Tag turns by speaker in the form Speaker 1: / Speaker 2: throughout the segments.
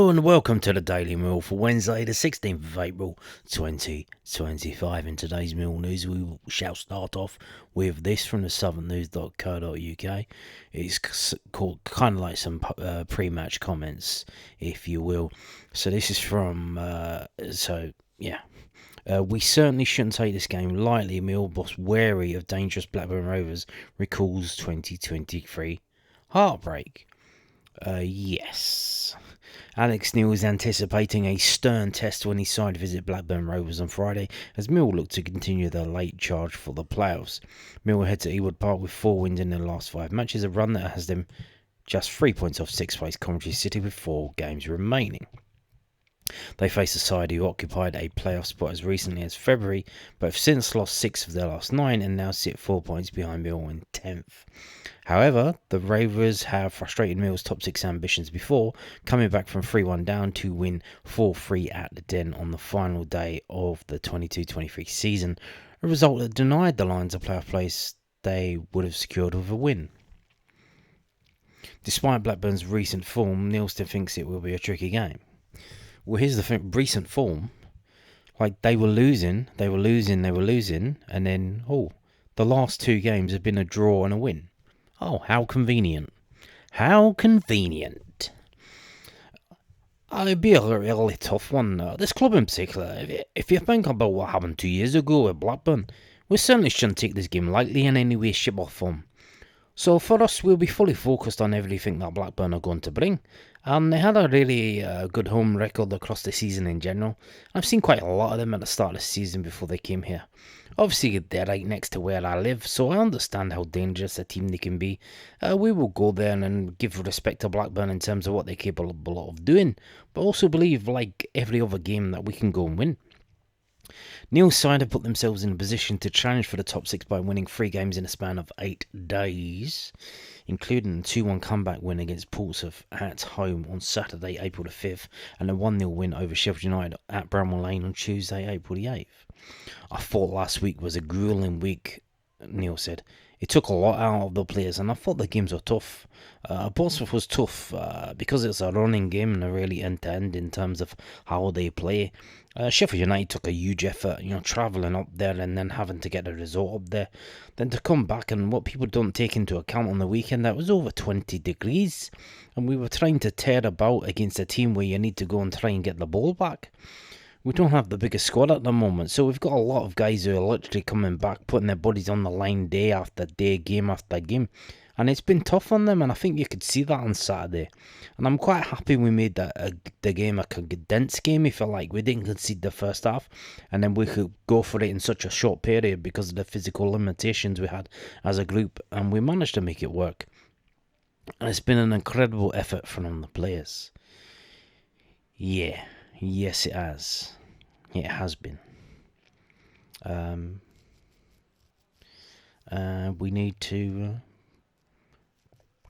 Speaker 1: Hello and welcome to the Daily Mill for Wednesday the 16th of April 2025. In today's Mill News we shall start off with this from the southernnews.co.uk. It's called kind of like some pre-match comments, if you will. So this is from, we certainly shouldn't take this game lightly. Mill boss wary of dangerous Blackburn Rovers recalls 2023 heartbreak. Yes. Alex Neil is anticipating a stern test when he side visit Blackburn Rovers on Friday as Mill look to continue their late charge for the playoffs. Mill head to Ewood Park with 4 wins in their last 5 matches, a run that has them just 3 points off 6th place Coventry City with 4 games remaining. They face a side who occupied a playoff spot as recently as February, but have since lost 6 of their last 9 and now sit 4 points behind Mill in 10th. However, the Rovers have frustrated Mill's top 6 ambitions before, coming back from 3-1 down to win 4-3 at the Den on the final day of the 22-23 season, a result that denied the Lions a playoff place they would have secured with a win. Despite Blackburn's recent form, Neil still thinks it will be a tricky game. Well, here's the thing, recent form, like they were losing, and then, the last 2 games have been a draw and a win. Oh, how convenient. How convenient. It'd be a really tough one. This club in particular, if you think about what happened 2 years ago with Blackburn, we certainly shouldn't take this game lightly in any way, shape or form. So for us, we'll be fully focused on everything that Blackburn are going to bring. And they had a really good home record across the season in general. I've seen quite a lot of them at the start of the season before they came here. Obviously, they're right next to where I live, so I understand how dangerous a team they can be. We will go there and give respect to Blackburn in terms of what they're capable of doing, but also believe, like every other game, that we can go and win. Neil's side have put themselves in a position to challenge for the top 6 by winning 3 games in a span of 8 days, including a 2-1 comeback win against Portsmouth at home on Saturday, April the 5th, and a 1-0 win over Sheffield United at Bramwell Lane on Tuesday, April the 8th. I thought last week was a gruelling week, Neil said. It took a lot out of the players, and I thought the games were tough. Portsmouth was tough because it's a running game and a really end-to-end in terms of how they play. Sheffield United took a huge effort, travelling up there and then having to get a result up there. Then to come back, and what people don't take into account on the weekend, that was over 20 degrees. And we were trying to tear about against a team where you need to go and try and get the ball back. We don't have the biggest squad at the moment, so we've got a lot of guys who are literally coming back, putting their bodies on the line day after day, game after game. And it's been tough on them, and I think you could see that on Saturday. And I'm quite happy we made the game a condensed game, if you like. We didn't concede the first half, and then we could go for it in such a short period because of the physical limitations we had as a group, and we managed to make it work. And it's been an incredible effort from the players. Yeah, yes it has. It has been. We need to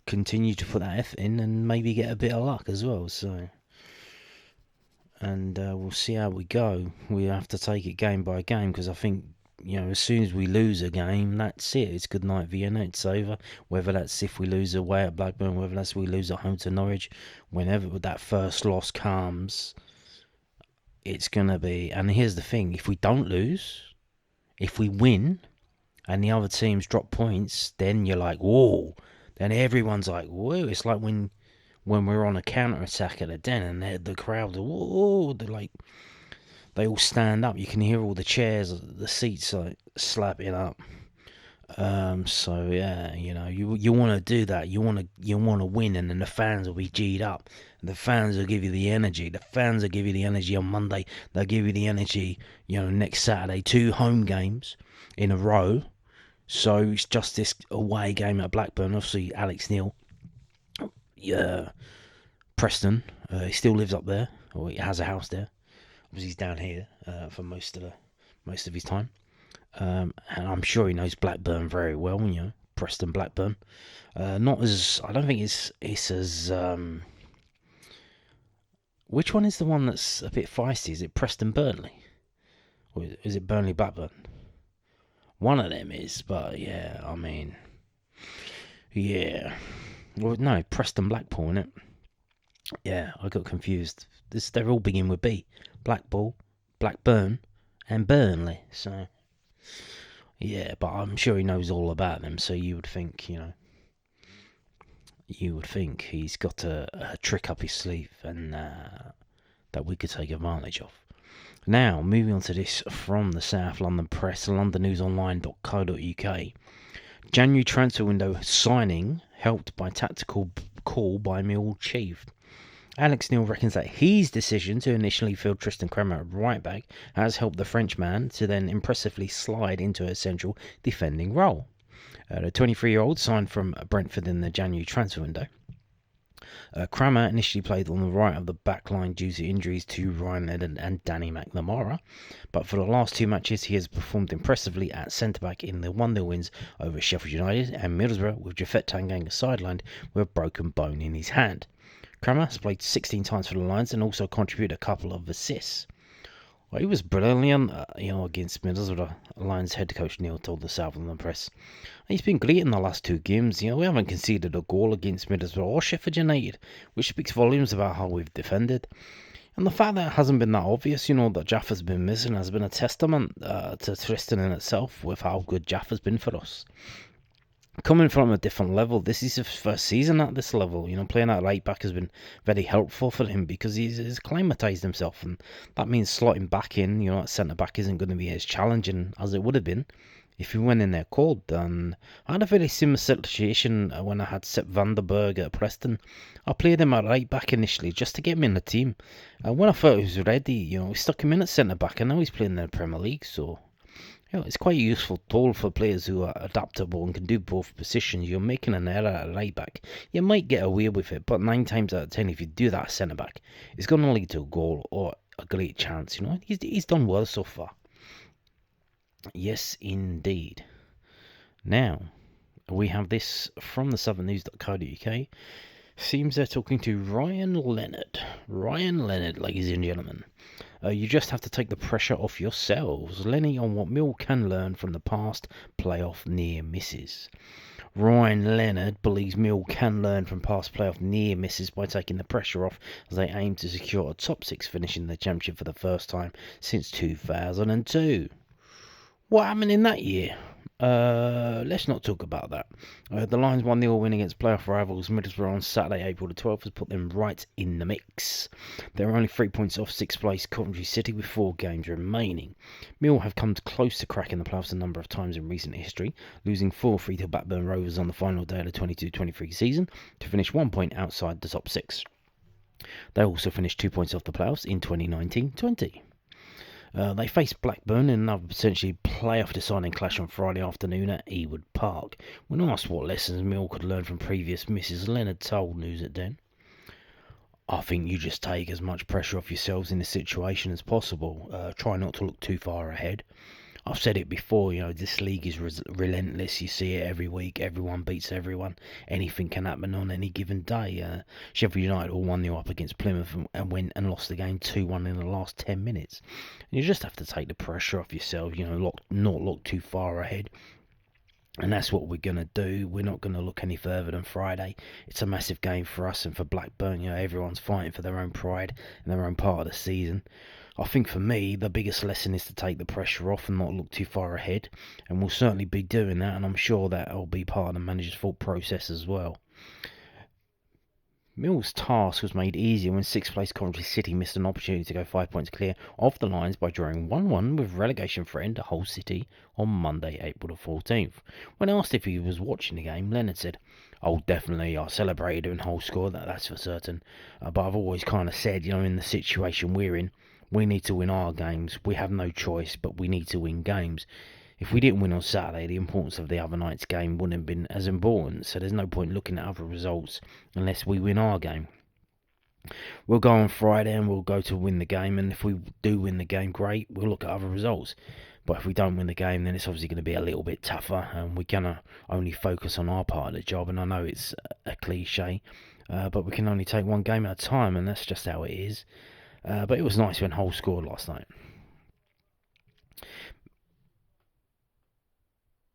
Speaker 1: continue to put that effort in and maybe get a bit of luck as well. So, and we'll see how we go. We have to take it game by game because I think as soon as we lose a game, that's it. It's good night Vienna. It's over. Whether that's if we lose away at Blackburn, whether that's we lose at home to Norwich, whenever that first loss comes, it's going to be... And here's the thing, if we don't lose, if we win, and the other teams drop points, then you're like, whoa. Then everyone's like, whoa. It's like when we're on a counter-attack at the Den, and the crowd, whoa, they're like... They all stand up. You can hear all the chairs, the seats like slapping up. So yeah, you want to do that. You want to win, and then the fans will be G'd up. The fans will give you the energy. The fans will give you the energy on Monday. They'll give you the energy, next Saturday. 2 home games in a row. So it's just this away game at Blackburn. Obviously, Alex Neil, Preston. He still lives up there, or he has a house there. Obviously, he's down here for most of his time. And I'm sure he knows Blackburn very well, Preston Blackburn. Not as, I don't think it's as, which one is the one that's a bit feisty? Is it Preston Burnley? Or is it Burnley Blackburn? One of them is, but yeah, I mean, yeah. Well, no, Preston Blackpool, innit? Yeah, I got confused. They all begin with B. Blackpool, Blackburn, and Burnley. So, yeah, but I'm sure he knows all about them. So you would think, he's got a trick up his sleeve and that we could take advantage of. Now, moving on to this from the South London Press, londonnewsonline.co.uk. January transfer window signing helped by tactical call by Millwall chief. Alex Neil reckons that his decision to initially field Tristan Cramas at right back has helped the Frenchman to then impressively slide into a central defending role. The 23-year-old signed from Brentford in the January transfer window. Cramas initially played on the right of the back line due to injuries to Ryan Leonard and Danny McNamara, but for the last two matches he has performed impressively at centre-back in the 1-0 wins over Sheffield United and Middlesbrough, with Jafet Tanganga sidelined with a broken bone in his hand. Cramas played 16 times for the Lions and also contributed a couple of assists. Well, he was brilliant, against Middlesbrough. The Lions head coach Neil told the South London Press. He's been great in the last two games. We haven't conceded a goal against Middlesbrough or Sheffield United, which speaks volumes about how we've defended. And the fact that it hasn't been that obvious, that Jaffa's been missing has been a testament to Tristan in itself with how good Jaffa's been for us. Coming from a different level, this is his first season at this level. Playing at right back has been very helpful for him because he's acclimatised himself, and that means slotting back in, at centre back isn't going to be as challenging as it would have been if he went in there cold. And I had a very similar situation when I had Sepp van der Berg at Preston. I played him at right back initially just to get him in the team. And when I thought he was ready, we stuck him in at centre back, and now he's playing in the Premier League, so it's quite a useful tool for players who are adaptable and can do both positions. You're making an error at right back, you might get away with it, but 9 times out of 10, if you do that at centre back, it's going to lead to a goal or a great chance. He's done well so far. Yes, indeed. Now, we have this from the southernnews.co.uk. Seems they're talking to Ryan Leonard. Ryan Leonard, ladies and gentlemen. You just have to take the pressure off yourselves. Lenny on what Mill can learn from the past playoff near misses. Ryan Leonard believes Mill can learn from past playoff near misses by taking the pressure off as they aim to secure a top 6 finish in the Championship for the first time since 2002. What happened in that year? Let's not talk about that. The Lions 1-0 win against playoff rivals Middlesbrough on Saturday, April the 12th, has put them right in the mix. They're only 3 points off 6th place Coventry City with 4 games remaining. Mill have come close to cracking the playoffs a number of times in recent history, losing 4-3 to Blackburn Rovers on the final day of the 22-23 season to finish 1 point outside the top 6. They also finished 2 points off the playoffs in 2019-20. They faced Blackburn in another potentially playoff deciding clash on Friday afternoon at Ewood Park. When asked what lessons Mill could learn from previous misses, Leonard told News at 10. I think you just take as much pressure off yourselves in the situation as possible. Try not to look too far ahead. I've said it before, this league is relentless. You see it every week. Everyone beats everyone. Anything can happen on any given day. Sheffield United all 1-0 up against Plymouth and went and lost the game 2-1 in the last 10 minutes. You just have to take the pressure off yourself, not look too far ahead. And that's what we're going to do. We're not going to look any further than Friday. It's a massive game for us and for Blackburn. Everyone's fighting for their own pride and their own part of the season. I think for me, the biggest lesson is to take the pressure off and not look too far ahead. And we'll certainly be doing that, and I'm sure that will be part of the manager's thought process as well. Mill's task was made easier when 6th place Coventry City missed an opportunity to go 5 points clear of the Lions by drawing 1-1 with relegation threatened to Hull City on Monday, April the 14th. When asked if he was watching the game, Leonard said, "Oh, definitely, I celebrated when Hull scored, that's for certain. But I've always kind of said, in the situation we're in, we need to win our games. We have no choice, but we need to win games. If we didn't win on Saturday, the importance of the other night's game wouldn't have been as important, so there's no point looking at other results unless we win our game. We'll go on Friday and we'll go to win the game, and if we do win the game, great, we'll look at other results. But if we don't win the game, then it's obviously going to be a little bit tougher, and we're going to only focus on our part of the job. And I know it's a cliche, but we can only take one game at a time, and that's just how it is. But it was nice when Hull scored last night.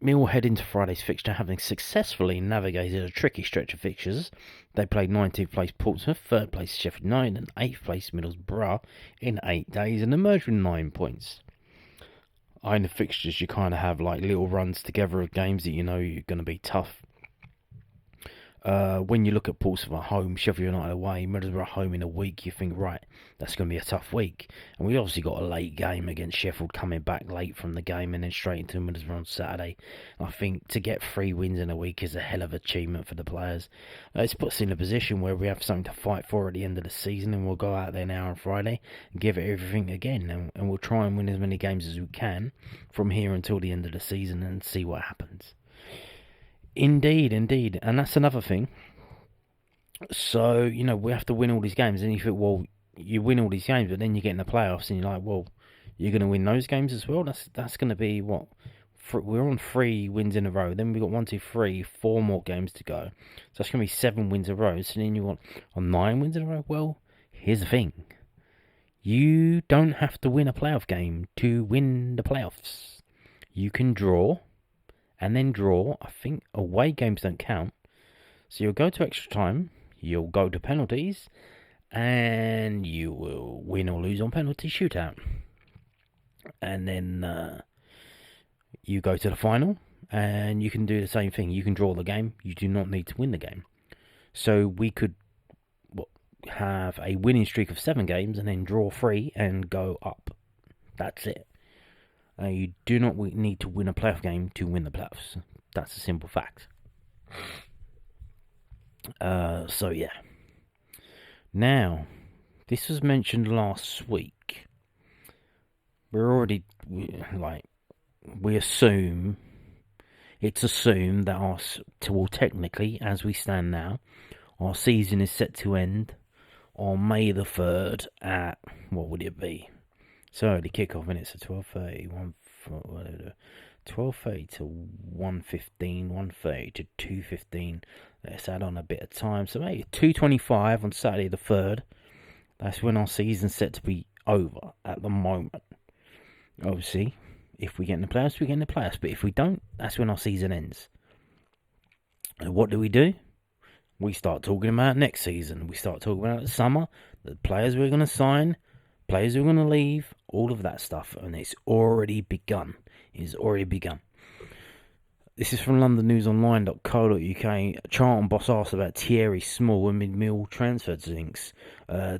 Speaker 1: Mill head into Friday's fixture having successfully navigated a tricky stretch of fixtures. They played 19th place Portsmouth, 3rd place Sheffield United and 8th place Middlesbrough in 8 days and emerged with 9 points. In the fixtures you kind of have like little runs together of games that you know you're going to be tough. When you look at Portsmouth at home, Sheffield United away, Middlesbrough home in a week, you think, right, that's going to be a tough week. And we obviously got a late game against Sheffield, coming back late from the game and then straight into Middlesbrough on Saturday. I think to get 3 wins in a week is a hell of an achievement for the players. It's put us in a position where we have something to fight for at the end of the season, and we'll go out there now on Friday and give it everything again. And we'll try and win as many games as we can from here until the end of the season and see what happens. Indeed. And that's another thing. So, we have to win all these games. And you think, well, you win all these games, but then you get in the playoffs and you're like, well, you're going to win those games as well? That's going to be what? We're on 3 wins in a row. Then we've got 1, 2, 3, 4 more games to go. So that's going to be 7 wins in a row. So then you want 9 wins in a row? Well, here's the thing. You don't have to win a playoff game to win the playoffs. You can draw. And then draw. I think away games don't count. So you'll go to extra time, you'll go to penalties, and you will win or lose on penalty shootout. And then you go to the final, and you can do the same thing. You can draw the game. You do not need to win the game. So we could have a winning streak of 7 games and then draw 3 and go up. That's it. You do not need to win a playoff game to win the playoffs. That's a simple fact. So yeah. Now, this was mentioned last week. We assume, it's assumed that technically, as we stand now, our season is set to end on May the 3rd at, what would it be? So the kickoff minutes are 12:30, 12:30 to 1:15, 1:30 to 2:15. Let's add on a bit of time. So maybe 2:25 on Saturday the 3rd. That's when our season's set to be over at the moment. Obviously, if we get in the playoffs, we get in the playoffs. But if we don't, that's when our season ends. And what do? We start talking about next season. We start talking about the summer, the players we're going to sign, players who are going to leave, all of that stuff, and it's already begun. This is from LondonNewsOnline.co.uk. Charlton boss asked about Thierry Small amid Mill transfer links.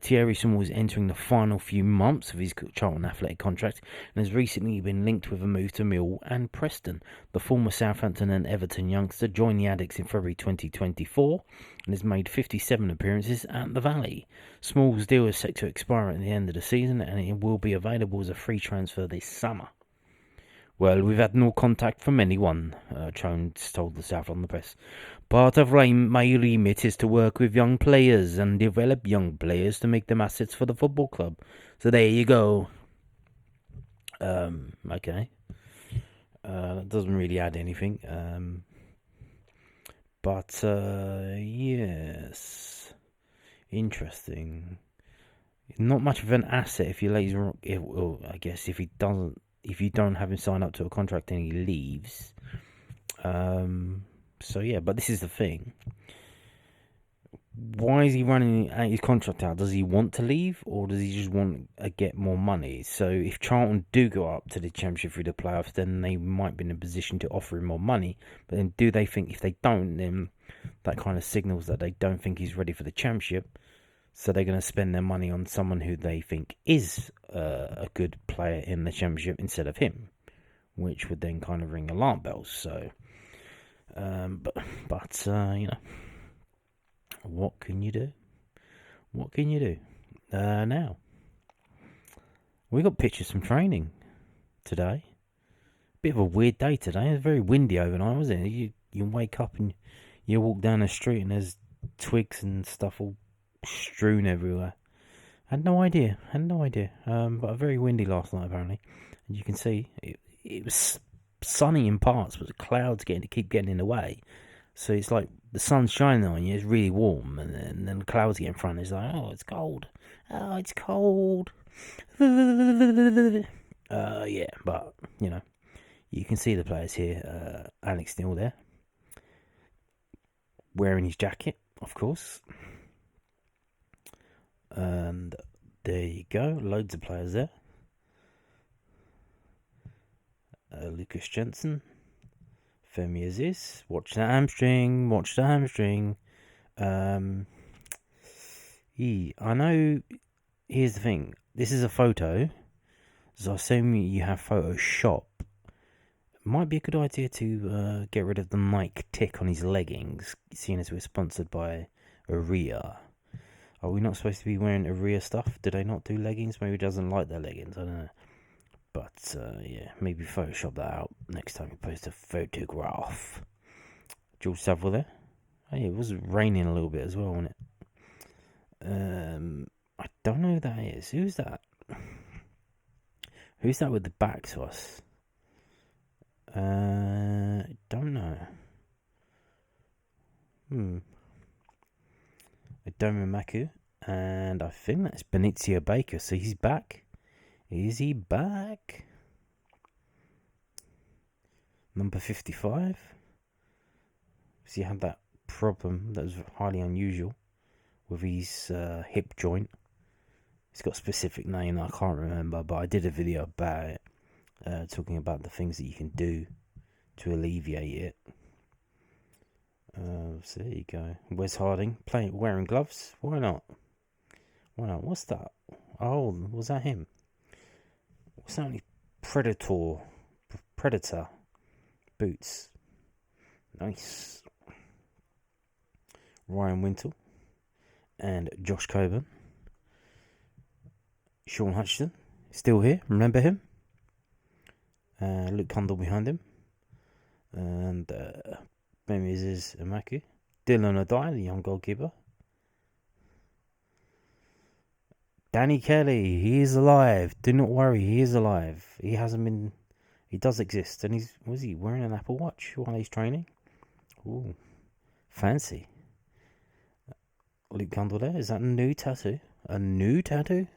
Speaker 1: Thierry Small is entering the final few months of his Charlton Athletic contract and has recently been linked with a move to Mill and Preston. The former Southampton and Everton youngster joined the Addicks in February 2024 and has made 57 appearances at the Valley. Small's deal is set to expire at the end of the season and it will be available as a free transfer this summer. Well, we've had no contact from anyone, Jones told the South on the press. Part of my remit is to work with young players and develop young players to make them assets for the football club. So there you go. Okay. That doesn't really add anything. But yes. Interesting. Not much of an asset if you I guess if you don't have him sign up to a contract and he leaves. So yeah, but this is the thing. Why is he running his contract out? Does he want to leave, or does he just want to get more money? So if Charlton do go up to the Championship through the playoffs, then they might be in a position to offer him more money. But then do they think if they don't, then that kind of signals that they don't think he's ready for the Championship. So they're going to spend their money on someone who they think is a good player in the Championship instead of him, which would then kind of ring alarm bells. So, but what can you do? Now, we got pictures from training today. Bit of a weird day today. It was very windy overnight, wasn't it? You wake up and you walk down the street and there's twigs and stuff all strewn everywhere. Had no idea. But very windy last night apparently. And you can see it was sunny in parts, but the clouds keep getting in the way. So it's like the sun's shining on you, it's really warm, and then the clouds get in front. It's like, oh, it's cold. Yeah, but You can see the players here. Alex Neil there, wearing his jacket, of course. And there you go, loads of players there. Lucas Jensen, Femi Aziz, watch the hamstring, I know, here's the thing, this is a photo, so I assume you have Photoshop. Might be a good idea to get rid of the Nike tick on his leggings, seeing as we're sponsored by Aria. Are we not supposed to be wearing Aria stuff? Do they not do leggings? Maybe he doesn't like their leggings, I don't know. But, yeah, maybe Photoshop that out next time you post a photograph. George Savile there. Hey, it was raining a little bit as well, wasn't it? I don't know who that is. Who's that? Who's that with the back to us? Don't know. Adoma Maku. And I think that's Benicio Baker. So he's back. Is he back? Number 55. So he had that problem that was highly unusual with his hip joint. It's got a specific name that I can't remember, but I did a video about it, talking about the things that you can do to alleviate it. So there you go. Wes Harding wearing gloves. Why not? What's that? Oh, was that him? What's that? Predator boots. Nice. Ryan Wintle and Josh Coburn. Sean Hutchinson, still here. Remember him? Luke Cundall behind him. And Memises Amaku. Dylan O'Donnell, the young goalkeeper. Danny Kelly, he is alive. Do not worry, he is alive. He hasn't been... He does exist. And was he wearing an Apple Watch while he's training? Ooh, fancy. Luke Cundall there. Is that a new tattoo? A new tattoo?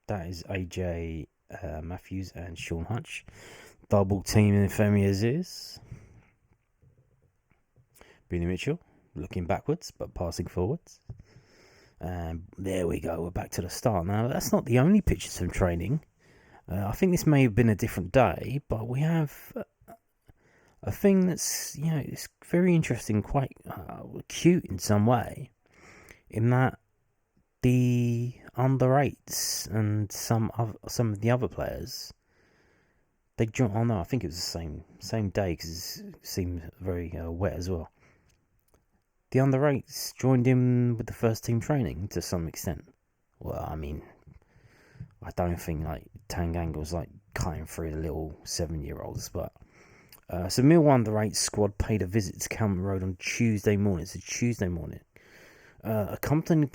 Speaker 1: That is AJ Matthews and Sean Hutch. Double team in Femi Aziz. Billy Mitchell looking backwards but passing forwards. And there we go. We're back to the start. Now, that's not the only pictures from training. I think this may have been a different day, but we have a thing that's, it's very interesting, quite cute in some way, in that the under-8s and some of the other players, they joined. Oh no, I think it was the same day because it seemed very wet as well. The under-8s joined in with the first team training to some extent. Well, I mean, I don't think Tanganga was cutting through the little 7-year-olds, but so Millwall under-8 squad paid a visit to Calmont Road on Tuesday morning. It's a Tuesday morning. Accompanied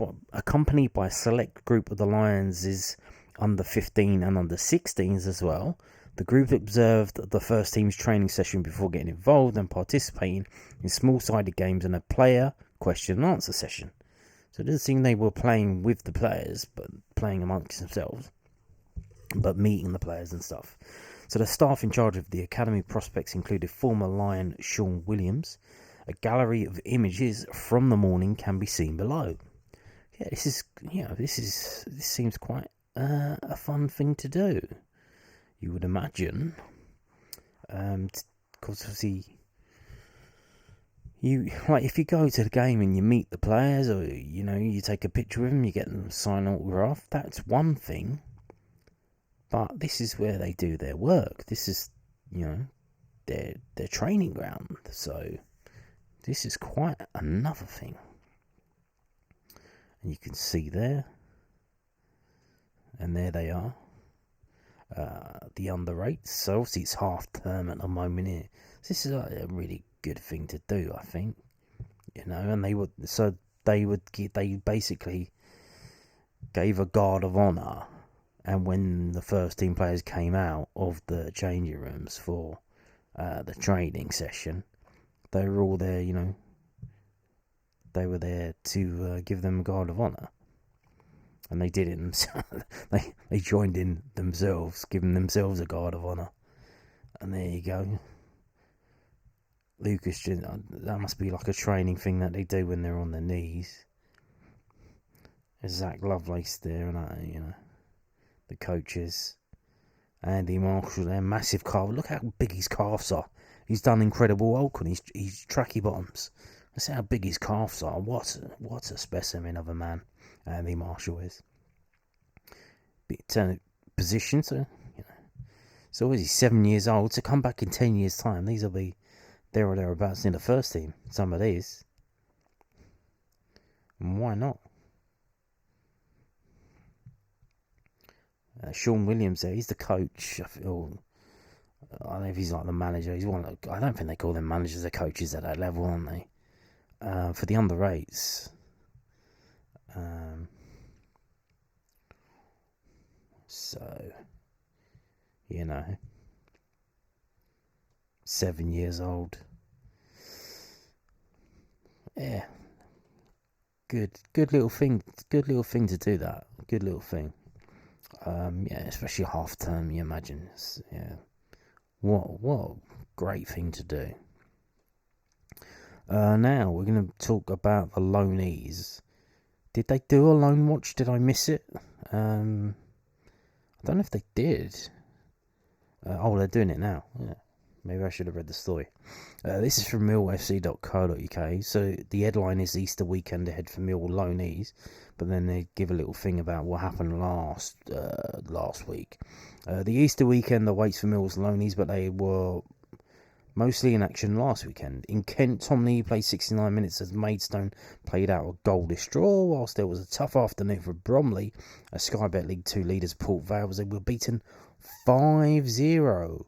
Speaker 1: by a select group of the Lions' under 15 and under 16s as well. The group observed the first team's training session before getting involved and participating in small-sided games and a player question and answer session. So it doesn't seem they were playing with the players, but playing amongst themselves, but meeting the players and stuff. So the staff in charge of the academy prospects included former Lion Sean Williams. A gallery of images from the morning can be seen below. Yeah, this seems quite a fun thing to do, you would imagine. Because obviously, if you go to the game and you meet the players, or you take a picture with them, you get them to sign an autograph. That's one thing. But this is where they do their work. This is, their training ground. So this is quite another thing. And you can see there. And there they are. The under-8s. So obviously it's half term at the moment here. So this is a really good thing to do, I think. And they basically gave a guard of honour. And when the first team players came out of the changing rooms for the training session, they were all there, they were there to give them a guard of honour. and they did it themselves. they joined in themselves, giving themselves a guard of honour. And there you go. Lucas, that must be like a training thing that they do when they're on their knees. There's Zach Lovelace there, and the coaches. Andy Marshall there, massive calf. Look how big his calves are. He's done incredible work on his tracky bottoms. Let's see how big his calves are. What a specimen of a man Andy Marshall is. Turn position, so so he's 7 years old. To come back in 10 years' time, these will be there or thereabouts in the first team. Some of these. And why not? Sean Williams there, he's the coach. I don't know if he's like the manager. He's one. I don't think they call them managers. They're coaches at that level, aren't they? For the under 8s. So, 7 years old. Yeah. Good little thing. Good little thing to do that. Good little thing. Especially half term, you imagine. What a great thing to do. Now we're going to talk about the loanees. Did they do a Loanwatch? Did I miss it? I don't know if they did. They're doing it now. Yeah. Maybe I should have read the story. This is from millfc.co.uk. So the headline is Easter weekend ahead for Millwall loanees, but then they give a little thing about what happened last week. The Easter weekend awaits for Millwall's loanees, but they were mostly in action last weekend. In Kent, Tom Lee played 69 minutes as Maidstone played out a goalless draw, whilst there was a tough afternoon for Bromley, as Sky Bet League 2 leaders Port Vale, as they were beaten 5-0.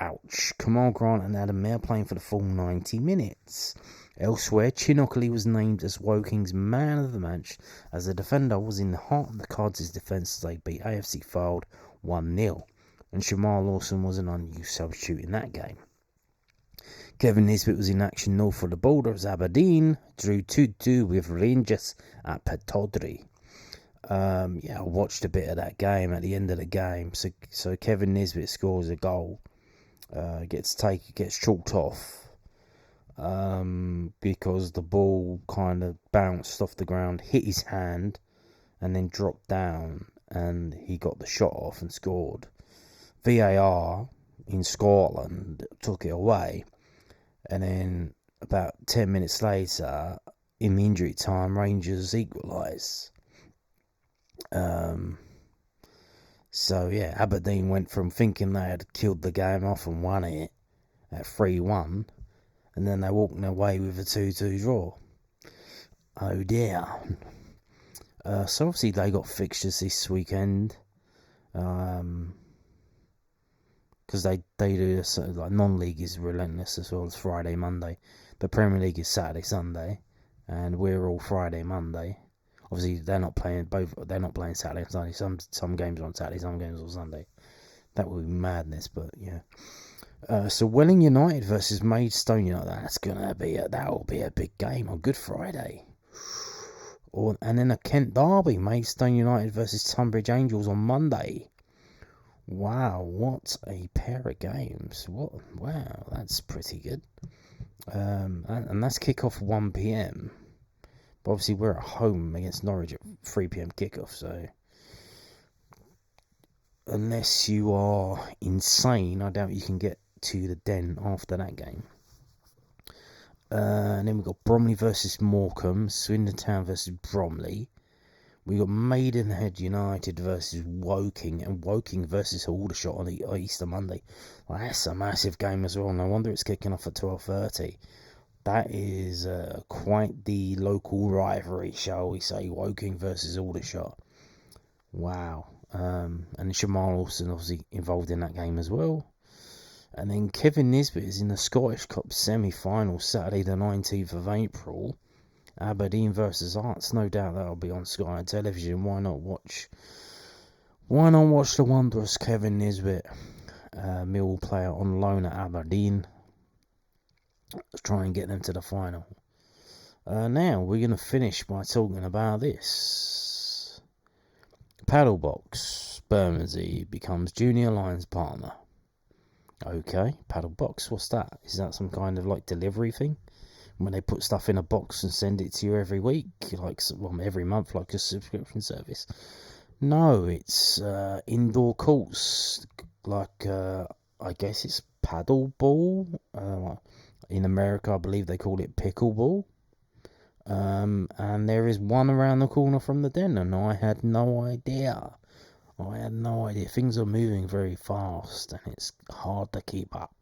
Speaker 1: Ouch. Kamal Grant and Adam Mayer playing for the full 90 minutes. Elsewhere, Chinockley was named as Woking's man of the match, as the defender was in the heart of the Cards' defence as they beat AFC Fylde 1-0. And Shamal Lawson was an unused substitute in that game. Kevin Nisbet was in action north of the border as Aberdeen drew 2-2 with Rangers at Petodry. I watched a bit of that game at the end of the game. So Kevin Nisbet scores a goal. Gets chalked off because the ball kind of bounced off the ground, hit his hand, and then dropped down, and he got the shot off and scored. VAR in Scotland took it away, and then about 10 minutes later, in the injury time, Rangers equalised. Aberdeen went from thinking they had killed the game off and won it at 3-1, and then they walked away with a 2-2 draw. Oh dear. So obviously they got fixtures this weekend, because they do this, like non-league is relentless as well as Friday, Monday. The Premier League is Saturday, Sunday, and we're all Friday, Monday. Obviously, they're not playing Saturday and Sunday. Some games are on Saturday, some games on Sunday. That would be madness, but yeah. So Welling United versus Maidstone United. That'll be a big game on Good Friday. And then a Kent derby, Maidstone United versus Tunbridge Angels on Monday. Wow, what a pair of games! Wow, that's pretty good. And that's kick-off 1 p.m. But obviously we're at home against Norwich at 3 p.m. kickoff, so unless you are insane, I doubt you can get to the Den after that game. And then we've got Bromley versus Morecambe, Swindon Town versus Bromley. We got Maidenhead United versus Woking, and Woking versus Aldershot on Easter Monday. Well, that's a massive game as well. No wonder it's kicking off at 12:30. That is quite the local rivalry, shall we say? Woking versus Aldershot. Wow. And Shamal Lawson obviously involved in that game as well. And then Kevin Nisbet is in the Scottish Cup semi-final Saturday the 19th of April. Aberdeen versus Hearts. No doubt that'll be on Sky Television. Why not watch the wondrous Kevin Nisbet, Millwall player on loan at Aberdeen. Let's try and get them to the final. Now we're going to finish by talking about this. Padelbox, Bermondsey becomes Junior Lions partner. Okay, Padelbox, what's that? Is that some kind of like delivery thing? When they put stuff in a box and send it to you every week, like every month, like a subscription service? No, it's indoor courts, like I guess it's paddleball. In America, I believe they call it pickleball. And there is one around the corner from the den, and I had no idea. Things are moving very fast, and it's hard to keep up.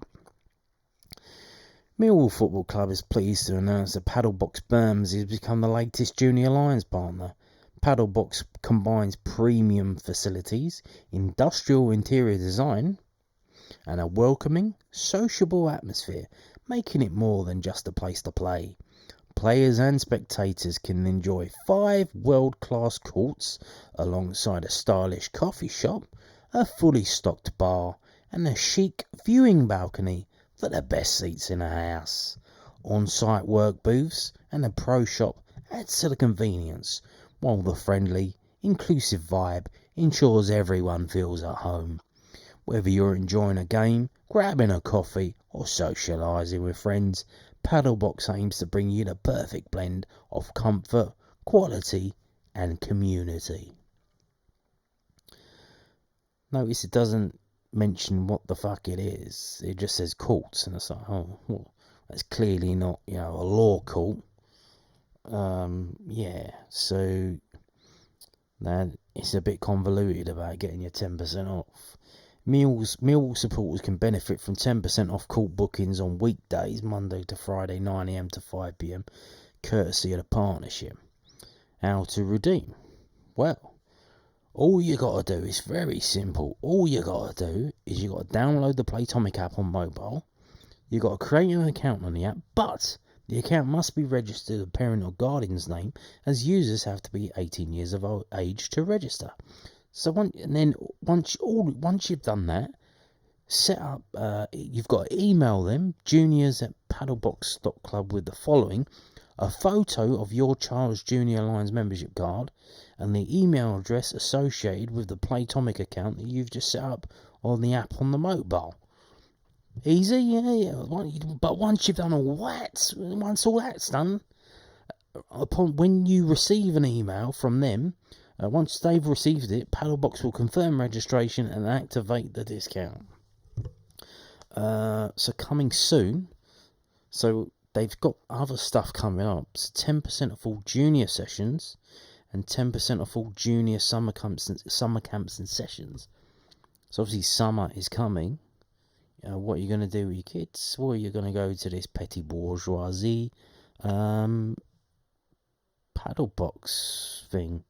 Speaker 1: Millwall Football Club is pleased to announce that Padelbox Bermondsey has become the latest Junior Lions partner. Padelbox combines premium facilities, industrial interior design, and a welcoming, sociable atmosphere, making it more than just a place to play. Players and spectators can enjoy 5 world-class courts alongside a stylish coffee shop, a fully stocked bar, and a chic viewing balcony for the best seats in the house. On-site work booths and a pro shop adds to the convenience, while the friendly, inclusive vibe ensures everyone feels at home. Whether you're enjoying a game, grabbing a coffee, or socialising with friends, Padelbox aims to bring you the perfect blend of comfort, quality, and community. Notice it doesn't mention what the fuck it is. It just says courts, and it's like, oh, well, that's clearly not, a law court. So that it's a bit convoluted about getting your 10% off. Millwall supporters can benefit from 10% off court bookings on weekdays, Monday to Friday, 9 a.m. to 5 p.m, courtesy of the partnership. How to redeem? Well, all you got to do is very simple. All you got to do is you got to download the Playtomic app on mobile. You got to create an account on the app, but the account must be registered with parent or guardian's name, as users have to be 18 years of age to register. So once you've done that, set up. You've got to email them, juniors@padelbox.club, with the following: a photo of your child's Junior Lions membership card, and the email address associated with the Playtomic account that you've just set up on the app on the mobile. Easy, yeah. But once you've done all that, once all that's done, when you receive an email from them, once they've received it, Padelbox will confirm registration and activate the discount. So coming soon. So they've got other stuff coming up. So 10% off all junior sessions, and 10% off all junior summer camps and sessions. So obviously summer is coming. What are you going to do with your kids? Well, you're going to go to this petty bourgeoisie Padelbox thing.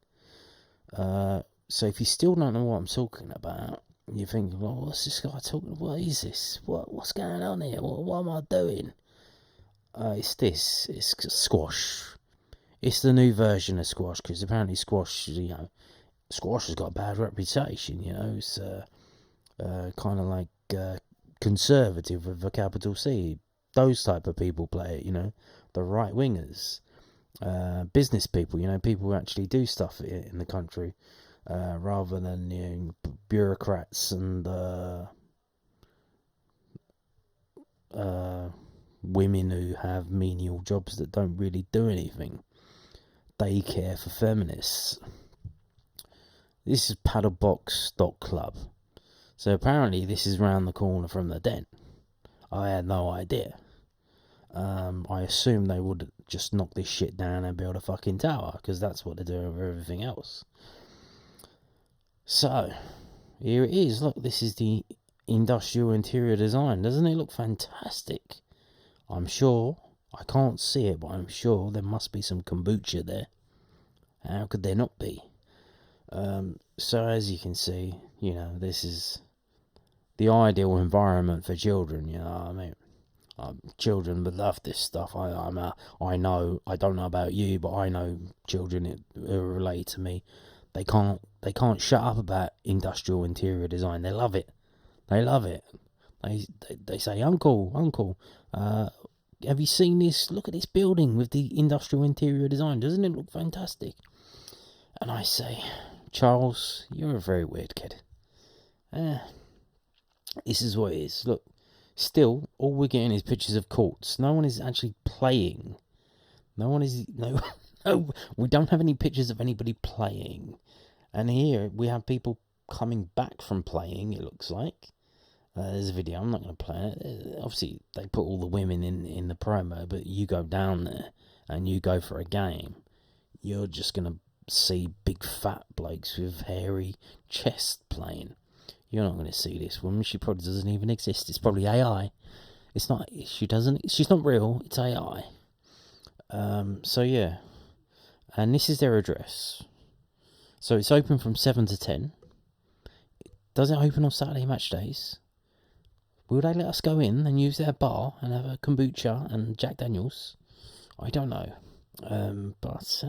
Speaker 1: So if you still don't know what I'm talking about, you think, well, what's this guy talking about? What is this? What's going on here? What am I doing? It's squash. It's the new version of squash, because apparently squash has got a bad reputation. It's kind of like conservative with a capital C. Those type of people play it. The right wingers, business people. People who actually do stuff in the country, rather than bureaucrats and women who have menial jobs that don't really do anything. Daycare for feminists. This is Padelbox.club. So apparently this is round the corner from the den. I had no idea. I assumed they would just knock this shit down and build a fucking tower, because that's what they're doing with everything else. So, here it is. Look, this is the industrial interior design. Doesn't it look fantastic? I'm sure, I can't see it, but I'm sure there must be some kombucha there. How could there not be? So as you can see, this is the ideal environment for children. Children would love this stuff. I know. I don't know about you, but I know children who relate to me. They can't shut up about industrial interior design. They love it. They say, Uncle, have you seen this? Look at this building with the industrial interior design. Doesn't it look fantastic? And I say, Charles, you're a very weird kid. This is what it is. Look, still, all we're getting is pictures of courts. No one is actually playing. No, we don't have any pictures of anybody playing. And here we have people coming back from playing, it looks like. There's a video, I'm not going to play it. Obviously, they put all the women in the promo, but you go down there and you go for a game, you're just going to see big fat blokes with hairy chests playing. You're not going to see this woman. She probably doesn't even exist. It's probably AI. It's not. She's not real. It's AI. So yeah, and this is their address. So it's open from 7 to 10. Does it open on Saturday match days? Will they let us go in and use their bar and have a kombucha and Jack Daniels? I don't know. But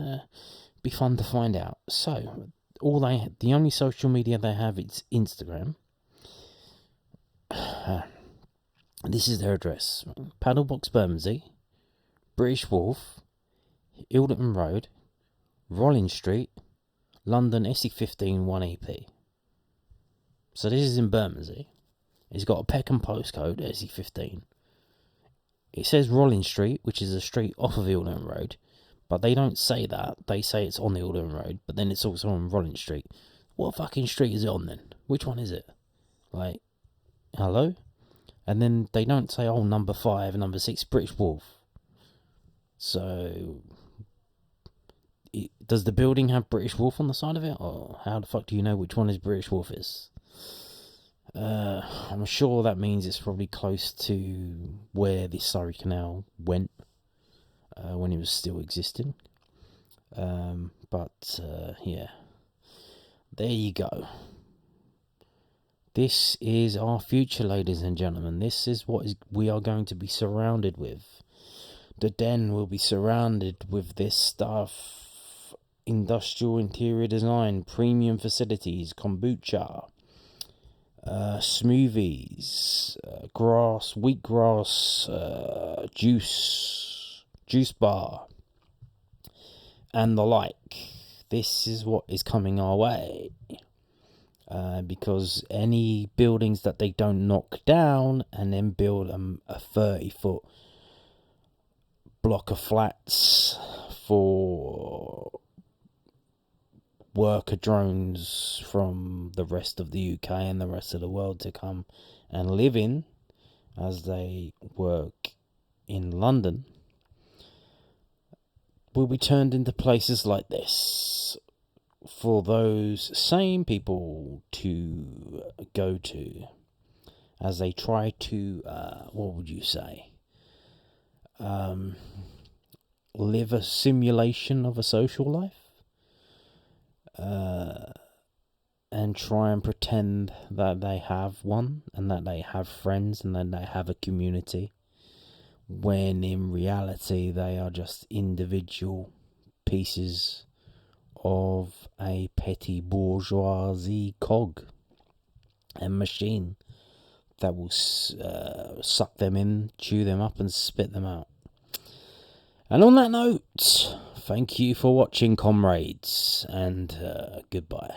Speaker 1: be fun to find out. So the only social media they have is Instagram. This is their address: Padelbox, Bermondsey, British Wharf, Ilderton Road, Rollin Street, London, SE15 1EP. So this is in Bermondsey. It's got a Peckham postcode, SE15. It says Rollin Street, which is a street off of Ilderton Road, but they don't say that. They say it's on the Ilderton Road, but then it's also on Rollin Street. What fucking street is it on then? Which one is it? Like, hello? And then they don't say, oh, number 5, number 6, British Wharf. So, does the building have British Wharf on the side of it? Or how the fuck do you know which one is British Wharf is? I'm sure that means it's probably close to where the Surrey Canal went when it was still existing. But yeah, there you go. This is our future, ladies and gentlemen. This is what we are going to be surrounded with. The den will be surrounded with this stuff: industrial interior design, premium facilities, kombucha, smoothies, grass, wheatgrass, juice bar, and the like. This is what is coming our way. Because any buildings that they don't knock down and then build a 30-foot block of flats for worker drones from the rest of the UK and the rest of the world to come and live in as they work in London, will be turned into places like this for those same people to go to as they try to, what would you say, live a simulation of a social life, and try and pretend that they have one and that they have friends and that they have a community, when in reality they are just individual pieces of a petty bourgeoisie cog and machine that will suck them in, chew them up and spit them out. And on that note, thank you for watching, comrades, and goodbye.